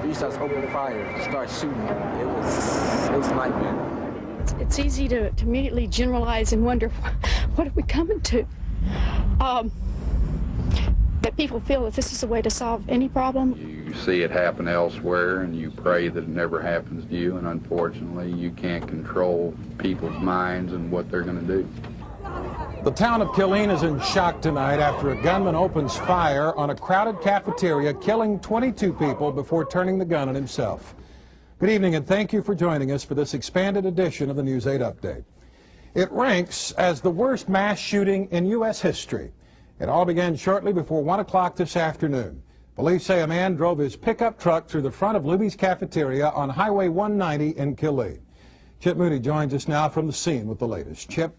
He starts opening fire, starts shooting. It was a nightmare. It's easy to immediately generalize and wonder, what are we coming to? That people feel that this is a way to solve any problem. You see it happen elsewhere, and you pray that it never happens to you, and unfortunately, you can't control people's minds and what they're going to do. The town of Killeen is in shock tonight after a gunman opens fire on a crowded cafeteria, killing 22 people before turning the gun on himself. Good evening, and thank you for joining us for this expanded edition of the News 8 Update. It ranks as the worst mass shooting in U.S. history. It all began shortly before 1 o'clock this afternoon. Police say a man drove his pickup truck through the front of Luby's Cafeteria on Highway 190 in Killeen. Chip Moody joins us now from the scene with the latest. Chip.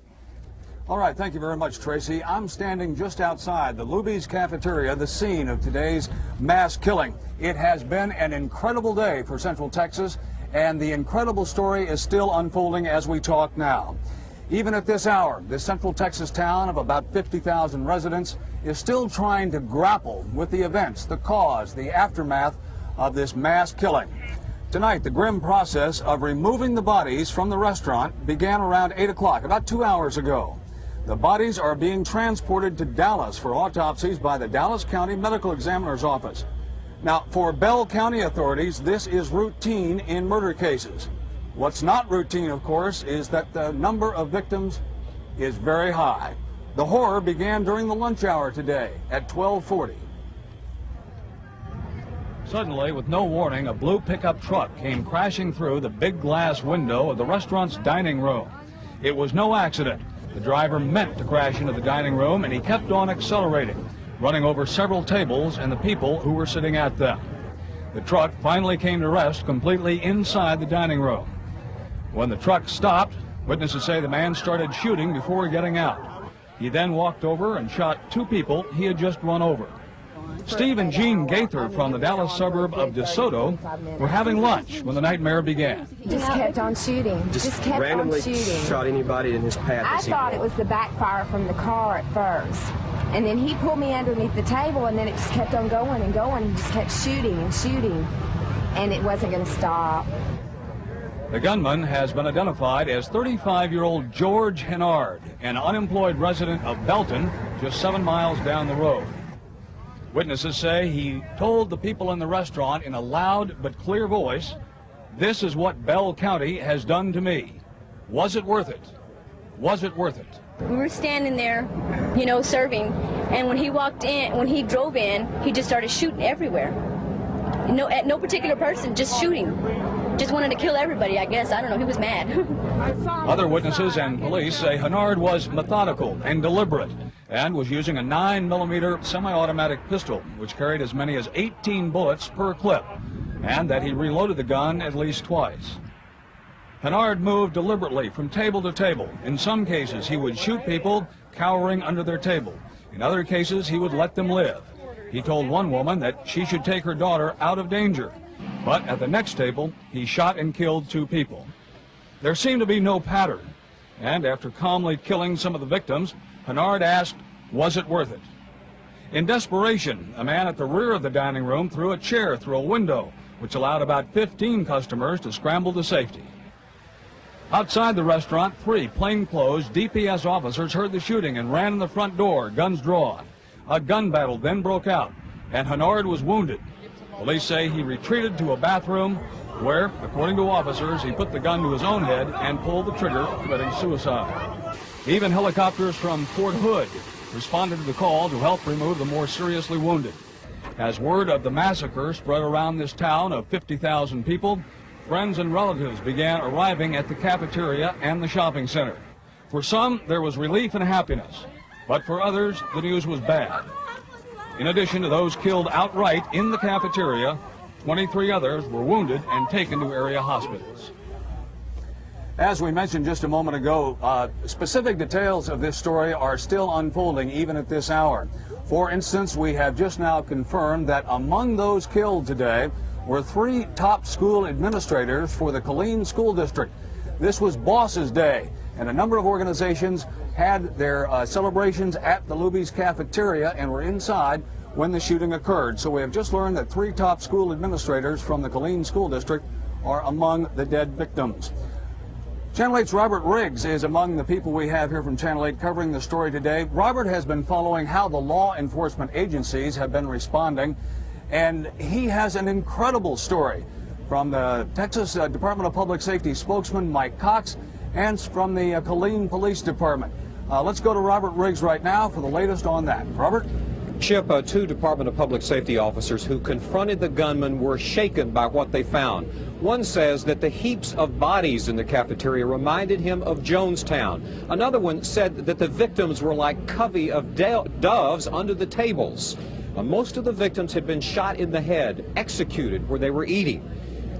All right, thank you very much, Tracy. I'm standing just outside the Luby's Cafeteria, the scene of today's mass killing. It has been an incredible day for Central Texas, and the incredible story is still unfolding as we talk now. Even at this hour, this Central Texas town of about 50,000 residents is still trying to grapple with the events, the cause, the aftermath of this mass killing. Tonight, the grim process of removing the bodies from the restaurant began around 8 o'clock, about 2 hours ago. The bodies are being transported to Dallas for autopsies by the Dallas County Medical Examiner's Office. Now, for Bell County authorities, this is routine in murder cases. What's not routine, of course, is that the number of victims is very high. The horror began during the lunch hour today at 12:40. Suddenly, with no warning, a blue pickup truck came crashing through the big glass window of the restaurant's dining room. It was no accident. The driver meant to crash into the dining room, and he kept on accelerating, running over several tables and the people who were sitting at them. The truck finally came to rest completely inside the dining room. When the truck stopped, witnesses say the man started shooting before getting out. He then walked over and shot 2 people he had just run over. Steve and Jean Gaither from the Dallas suburb of DeSoto were having lunch when the nightmare began. Just kept on shooting. Just kept randomly on shooting. Shot anybody in his path. I thought it was the backfire from the car at first. And then he pulled me underneath the table, and then it just kept on going and going. He just kept shooting and shooting, and it wasn't going to stop. The gunman has been identified as 35-year-old George Hennard, an unemployed resident of Belton, just 7 miles down the road. Witnesses say he told the people in the restaurant in a loud but clear voice, "This is what Bell County has done to me. Was it worth it? Was it worth it?" We were standing there, serving, and when he walked in, when he drove in, he just started shooting everywhere. At no particular person, just shooting. Just wanted to kill everybody, I guess. I don't know, he was mad. Other witnesses and police say Hennard was methodical and deliberate and was using a 9mm semi-automatic pistol, which carried as many as 18 bullets per clip, and that he reloaded the gun at least twice. Hennard moved deliberately from table to table. In some cases, he would shoot people cowering under their table. In other cases, he would let them live. He told one woman that she should take her daughter out of danger. But at the next table, he shot and killed 2 people. There seemed to be no pattern. And after calmly killing some of the victims, Hennard asked, was it worth it? In desperation, a man at the rear of the dining room threw a chair through a window, which allowed about 15 customers to scramble to safety. Outside the restaurant, 3 plainclothes DPS officers heard the shooting and ran in the front door, guns drawn. A gun battle then broke out, and Hennard was wounded. Police say he retreated to a bathroom where, according to officers, he put the gun to his own head and pulled the trigger, committing suicide. Even helicopters from Fort Hood responded to the call to help remove the more seriously wounded. As word of the massacre spread around this town of 50,000 people, friends and relatives began arriving at the cafeteria and the shopping center. For some, there was relief and happiness, but for others, the news was bad. In addition to those killed outright in the cafeteria, 23 others were wounded and taken to area hospitals. As we mentioned just a moment ago, specific details of this story are still unfolding even at this hour. For instance, we have just now confirmed that among those killed today were 3 top school administrators for the Killeen School District. This was Boss's Day, and a number of organizations had their celebrations at the Luby's Cafeteria and were inside when the shooting occurred. So we have just learned that 3 top school administrators from the Killeen School District are among the dead victims. Channel 8's Robert Riggs is among the people we have here from Channel 8 covering the story today. Robert has been following how the law enforcement agencies have been responding, and he has an incredible story from the Texas Department of Public Safety spokesman Mike Cox and from the Killeen Police Department. Let's go to Robert Riggs right now for the latest on that. Robert? Chip, 2 Department of Public Safety officers who confronted the gunman were shaken by what they found. One says that the heaps of bodies in the cafeteria reminded him of Jonestown. Another one said that the victims were like covey of doves under the tables. Most of the victims had been shot in the head, executed where they were eating.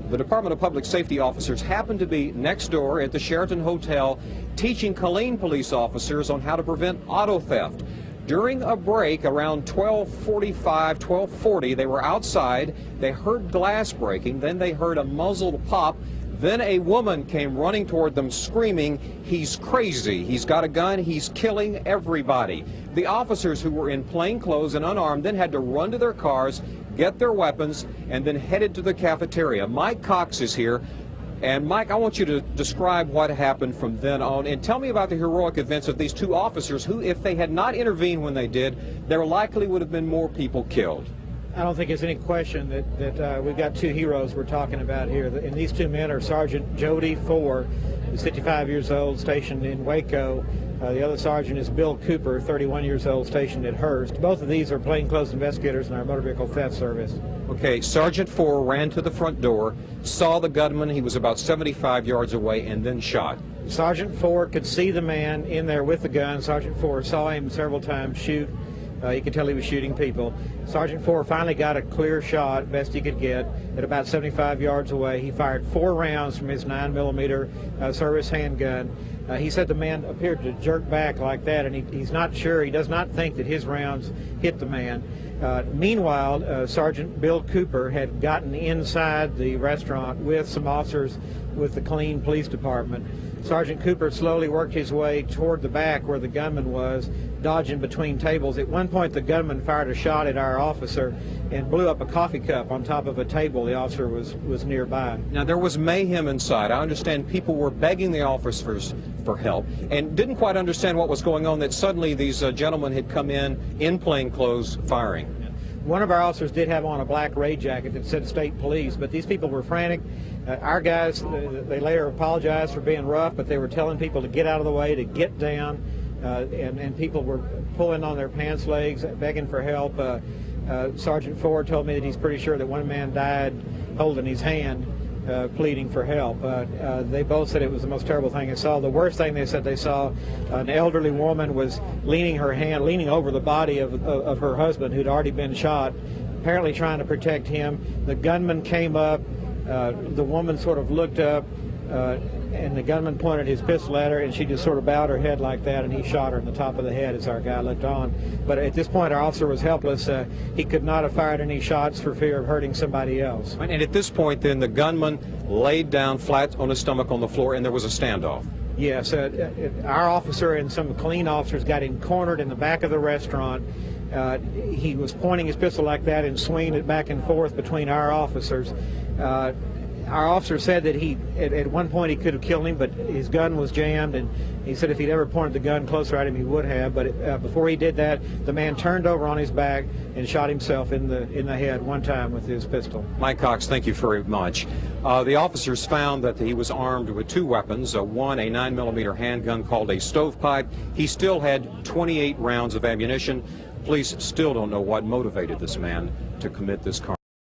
The Department of Public Safety officers happened to be next door at the Sheraton Hotel teaching Killeen police officers on how to prevent auto theft. During a break around 12:45, 12:40, they were outside. They heard glass breaking. Then they heard a muzzled pop. Then a woman came running toward them screaming, "He's crazy. He's got a gun. He's killing everybody." The officers, who were in plain clothes and unarmed, then had to run to their cars, get their weapons, and then headed to the cafeteria. Mike Cox is here. And Mike, I want you to describe what happened from then on, and tell me about the heroic events of these 2 officers who, if they had not intervened when they did, there likely would have been more people killed. I don't think there's any question that we've got 2 heroes we're talking about here. And these 2 men are Sergeant Jody Ford, who's 55 years old, stationed in Waco. The other sergeant is Bill Cooper, 31 years old, stationed at Hearst. Both of these are plainclothes investigators in our motor vehicle theft service. Okay, Sergeant Ford ran to the front door, saw the gunman. He was about 75 yards away, and then shot. Sergeant Ford could see the man in there with the gun. Sergeant Ford saw him several times shoot. You could tell he was shooting people. Sergeant Ford finally got a clear shot, best he could get, at about 75 yards away. He fired 4 rounds from his 9mm service handgun. He said the man appeared to jerk back like that, and he's not sure. He does not think that his rounds hit the man. Meanwhile, Sergeant Bill Cooper had gotten inside the restaurant with some officers with the Killeen Police Department. Sergeant Cooper slowly worked his way toward the back where the gunman was, dodging between tables. At one point, the gunman fired a shot at our officer and blew up a coffee cup on top of a table. The officer was nearby. Now, there was mayhem inside. I understand people were begging the officers for help and didn't quite understand what was going on, that suddenly these gentlemen had come in plain clothes, firing. One of our officers did have on a black raid jacket that said state police, but these people were frantic. Our guys, they later apologized for being rough, but they were telling people to get out of the way, to get down, and people were pulling on their pants legs, begging for help. Sergeant Ford told me that he's pretty sure that one man died holding his hand, pleading for help. They both said it was the most terrible thing they saw. The worst thing they said they saw, an elderly woman was leaning over the body of her husband, who'd already been shot, apparently trying to protect him. The gunman came up. The woman sort of looked up, and the gunman pointed his pistol at her, and she just sort of bowed her head like that, and he shot her in the top of the head as our guy looked on. But at this point, our officer was helpless. He could not have fired any shots for fear of hurting somebody else. And at this point, then, the gunman laid down flat on his stomach on the floor, and there was a standoff. Yes, our officer and some Killeen officers got him cornered in the back of the restaurant. He was pointing his pistol like that and swinging it back and forth between our officers. Our officer said that at one point he could have killed him, but his gun was jammed, and he said if he'd ever pointed the gun closer at him, he would have. But before he did that, the man turned over on his back and shot himself in the head one time with his pistol. Mike Cox, thank you very much. The officers found that he was armed with 2 weapons, one a 9mm handgun called a stovepipe. He still had 28 rounds of ammunition. Police still don't know what motivated this man to commit this crime.